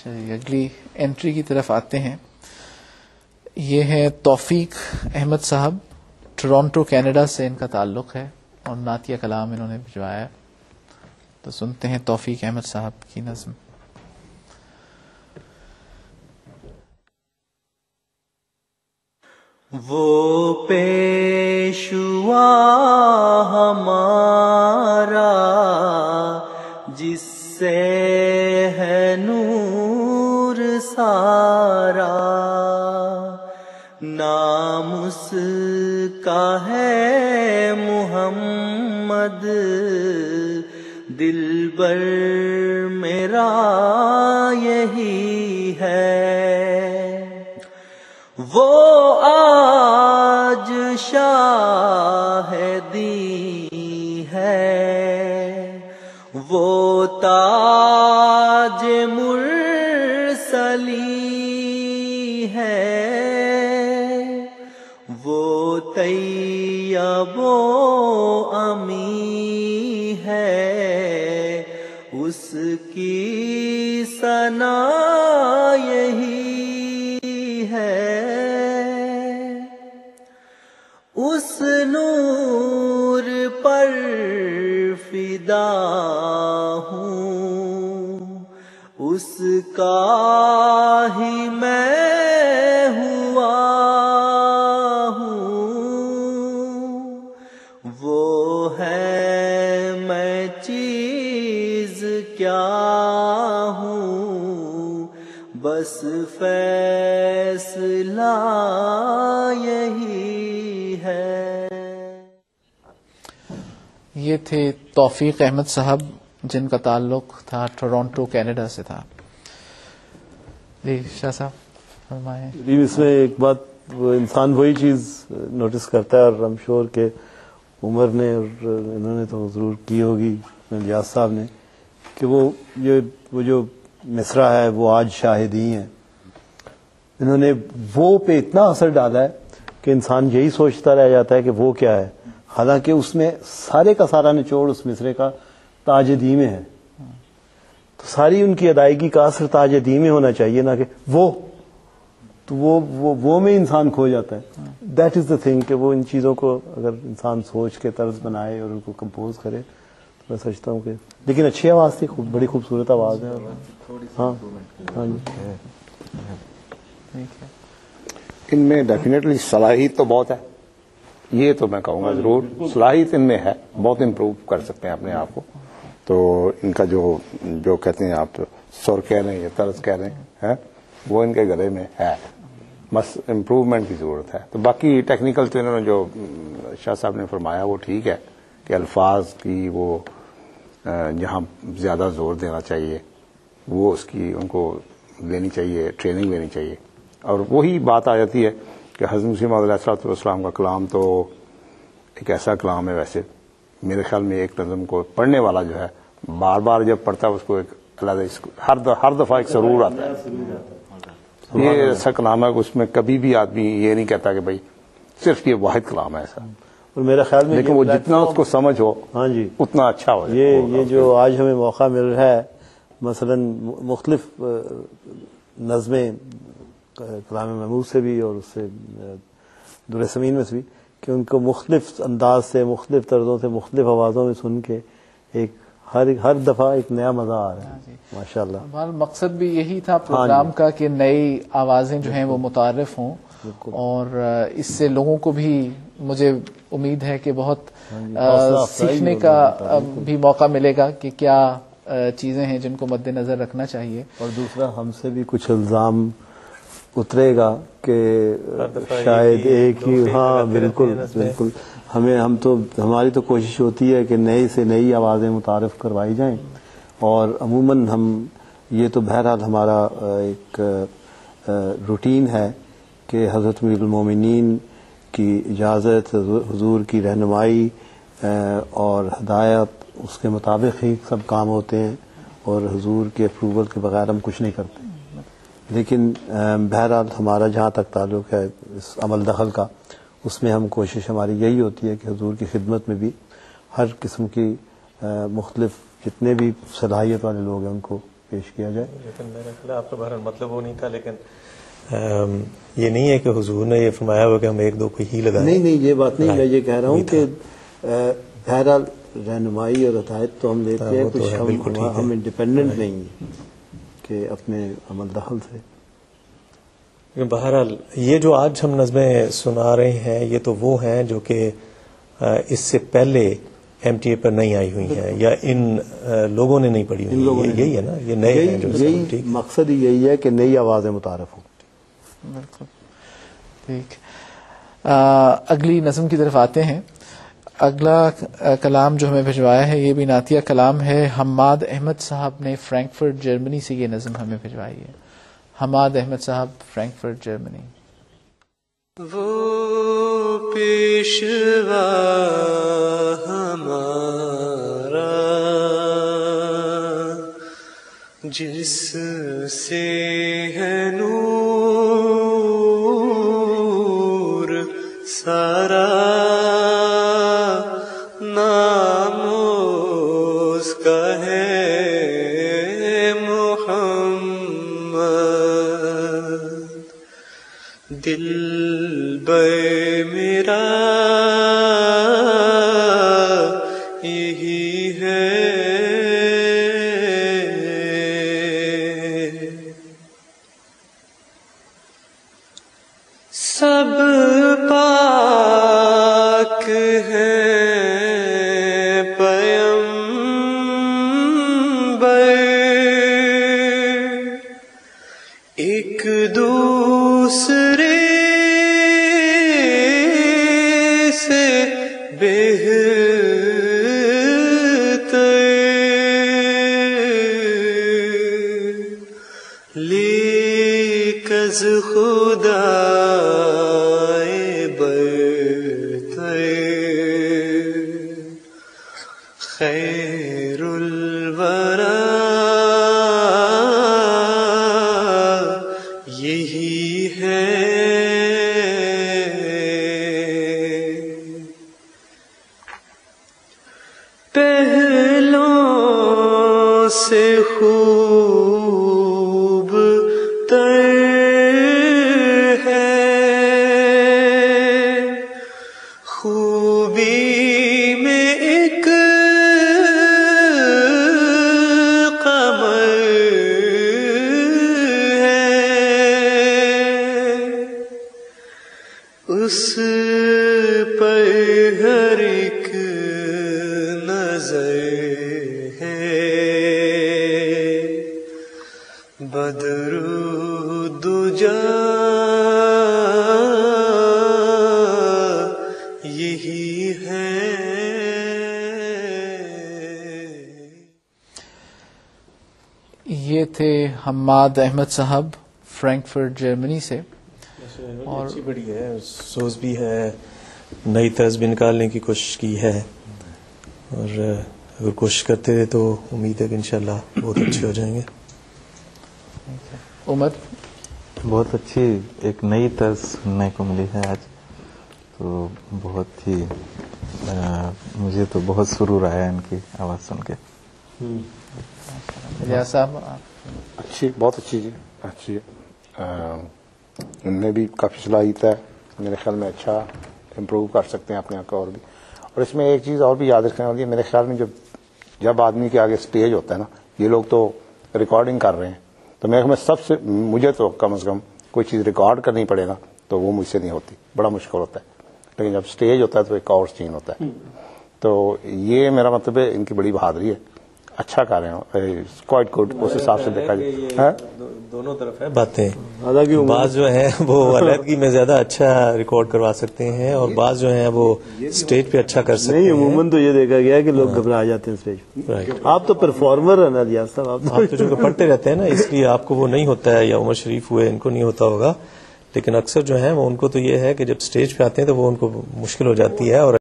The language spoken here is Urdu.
چلیے اگلی انٹری کی طرف آتے ہیں. یہ ہے توفیق احمد صاحب, ٹورانٹو کینیڈا سے ان کا تعلق ہے اور نعتیہ کلام انہوں نے بھجوایا ہے. تو سنتے ہیں توفیق احمد صاحب کی نظم. وہ پیشوا ہمارا جس سے ہے نور سارا، نام اس کا ہے محمد، دلبر میرا یہی ہے. وہ آج شاہدی ہے، وہ تاج مرسلی ہے، وہ طیب و امی ہے، اس کی ثنا یہی ہے. اس نور پر فدا ہوں، اس کا ہی میں ہوا ہوں. وہ ہے میں چیز کیا ہوں، بس فیصلہ یہی ہے. یہ تھے توفیق احمد صاحب جن کا تعلق تھا ٹورانٹو کینیڈا سے تھا. جی شاہ صاحب فرمائیں. اس میں ایک بات، وہ انسان وہی چیز نوٹس کرتا ہے، اور ہم شور کہ عمر نے اور انہوں نے تو ضرور کی ہوگی الیاس صاحب نے، کہ وہ جو مصرع ہے وہ آج شاہدی ہیں، انہوں نے وہ پہ اتنا اثر ڈالا ہے کہ انسان یہی سوچتا رہ جاتا ہے کہ وہ کیا ہے، حالانکہ اس میں سارے کا سارا نچوڑ اس مصرے کا تاج دی میں ہے. تو ساری ان کی ادائیگی کا اثر تاج دی میں ہونا چاہیے، نہ کہ وہ میں انسان کھو جاتا ہے. دیٹ از دا تھنگ کہ وہ ان چیزوں کو اگر انسان سوچ کے طرز بنائے اور ان کو کمپوز کرے تو میں سمجھتا ہوں کہ، لیکن اچھی آواز تھی، بڑی خوبصورت آواز ہے. ہاں ہاں جی، ان میں ڈیفینیٹلی صلاحیت تو بہت ہے، یہ تو میں کہوں گا ضرور صلاحیت ان میں ہے، بہت امپروو کر سکتے ہیں اپنے آپ کو. تو ان کا جو کہتے ہیں آپ سر کہہ رہے ہیں یا طرز کہہ رہے ہیں، وہ ان کے گلے میں ہے، بس امپروومنٹ کی ضرورت ہے. تو باقی ٹیکنیکل تو انہوں نے جو شاہ صاحب نے فرمایا وہ ٹھیک ہے کہ الفاظ کی وہ جہاں زیادہ زور دینا چاہیے وہ اس کی ان کو لینی چاہیے، ٹریننگ لینی چاہیے. اور وہی بات آ جاتی ہے کہ حضرت مسیح موعود علیہ السلام کا کلام تو ایک ایسا کلام ہے، ویسے میرے خیال میں ایک نظم کو پڑھنے والا جو ہے بار بار جب پڑھتا ہے اس کو ایک علیحدہ ہر دفعہ ایک سرور آتا ہے. یہ ایسا کلام ہے کہ اس میں کبھی بھی آدمی یہ نہیں کہتا کہ بھائی صرف یہ واحد کلام ہے ایسا، اور میرا خیال میں لیکن وہ جتنا اس کو سمجھ ہو ہاں جی اتنا اچھا ہو. یہ جو آج ہمیں موقع مل رہا ہے، مثلا مختلف نظمیں کلام محمود سے بھی اور اس سے در سمین میں سے بھی، کہ ان کو مختلف انداز سے، مختلف طرزوں سے، مختلف آوازوں میں سن کے ایک ہر دفعہ ایک نیا مزہ آ رہا ہے. ماشاءاللہ. ہمارا مقصد بھی یہی تھا پروگرام کا کہ نئی آوازیں جو ہیں وہ متعارف ہوں، اور اس سے لوگوں کو بھی مجھے امید ہے کہ بہت سیکھنے کا بھی موقع ملے گا کہ کیا چیزیں ہیں جن کو مد نظر رکھنا چاہیے. اور دوسرا ہم سے بھی کچھ الزام اترے گا کہ شاید ایک ہی، ہاں بالکل بالکل، ہماری تو کوشش ہوتی ہے کہ نئی سے نئی آوازیں متعارف کروائی جائیں. اور عموماً ہم یہ تو بہرحال ہمارا ایک روٹین ہے کہ حضرت امیر المومنین کی اجازت، حضور کی رہنمائی اور ہدایت، اس کے مطابق ہی سب کام ہوتے ہیں، اور حضور کے اپروول کے بغیر ہم کچھ نہیں کرتے. لیکن بہرحال ہمارا جہاں تک تعلق ہے اس عمل دخل کا، اس میں ہم کوشش ہماری یہی ہوتی ہے کہ حضور کی خدمت میں بھی ہر قسم کی مختلف جتنے بھی صلاحیت والے لوگ ہیں ان کو پیش کیا جائے. لیکن میرا خیال آپ کا بہرحال مطلب وہ نہیں تھا، لیکن یہ نہیں ہے کہ حضور نے یہ فرمایا ہوا کہ ہم ایک دو کو ہی لگائیں. نہیں یہ بات نہیں، میں یہ کہہ رہا ہوں کہ بہرحال رہنمائی اور ہدایت تو ہم لیتے ہیں، کچھ ہم انڈیپینڈنٹ نہیں ہیں کہ اپنے عمل دخل سے. بہرحال یہ جو آج ہم نظمیں سنا رہے ہیں یہ تو وہ ہیں جو کہ اس سے پہلے ایم ٹی اے پر نہیں آئی ہوئی ہیں یا ان لوگوں نے نہیں پڑھی ہوئی. یہی ہے نا، یہ نئے ہیں جو یہی مقصد ہی یہی ہے کہ نئی آوازیں متعارف ہوں. بالکل ٹھیک. اگلی نظم کی طرف آتے ہیں. اگلا کلام جو ہمیں بھجوایا ہے یہ بھی نعتیہ کلام ہے. حماد احمد صاحب نے فرینکفرٹ جرمنی سے یہ نظم ہمیں بھجوائی ہے. حماد احمد صاحب، فرینکفرٹ جرمنی. وہ پیشوا ہمارا جس سے ہے نور سارا، نام اس کا ہے محمد. دل میرا یہی ہے، سب پاک ہے پیمبر، ایک دوسرے لیکز خدا برتر خیر الورا یہی ہے. پہلوں سے خوب تر ہے، خوبی میں ایک قمر ہے، اس پر ہر ایک نظر ہے، بدر دجا یہی ہے. یہ تھے حماد احمد صاحب فرینکفرٹ جرمنی سے. اور اچھی بڑی ہے، سوز بھی ہے، نئی طرز بھی نکالنے کی کوشش کی ہے، اور اگر کوشش کرتے رہے تو امید ہے کہ انشاءاللہ بہت اچھے ہو جائیں گے. عمر، بہت اچھی ایک نئی طرز سننے کو ملی ہے آج، تو بہت ہی مجھے تو بہت سرور آیا ان کی آواز سن کے. ریاض صاحب، اچھی، بہت اچھی جی، اچھی. ان میں بھی کافی صلاحیت ہے، میرے خیال میں اچھا امپروو کر سکتے ہیں اپنے آپ کو اور بھی. اور اس میں ایک چیز اور بھی یاد رکھنے والی ہے میرے خیال میں، جب آدمی کے آگے اسٹیج ہوتا ہے نا، یہ لوگ تو ریکارڈنگ کر رہے ہیں، تو میرے خیال میں سب سے مجھے تو کم از کم کوئی چیز ریکارڈ کرنی پڑے گا تو وہ مجھ سے نہیں ہوتی، بڑا مشکل ہوتا ہے. لیکن جب اسٹیج ہوتا ہے تو ایک اور سین ہوتا ہے. تو یہ میرا مطلب ہے ان کی بڑی بہادری ہے، اچھا کر رہے ہیں، کوائٹ گڈ. اس حساب سے دیکھا جائے دونوں طرف ہے باتیں. بعض جو ہیں وہ علیحدگی میں زیادہ اچھا ریکارڈ کروا سکتے ہیں، اور بعض جو ہیں وہ اسٹیج پہ اچھا کر سکتے ہیں. عموماً تو یہ دیکھا گیا کہ لوگ گھبرا جاتے ہیں اسٹیج پہ. آپ تو پرفارمر ہیں نا ریاض صاحب، آپ تو جو پڑھتے رہتے ہیں نا، اس لیے آپ کو وہ نہیں ہوتا ہے، یا عمر شریف ہوئے ان کو نہیں ہوتا ہوگا، لیکن اکثر جو ہیں وہ ان کو تو یہ ہے کہ جب اسٹیج پہ آتے ہیں تو وہ ان کو مشکل ہو جاتی ہے. اور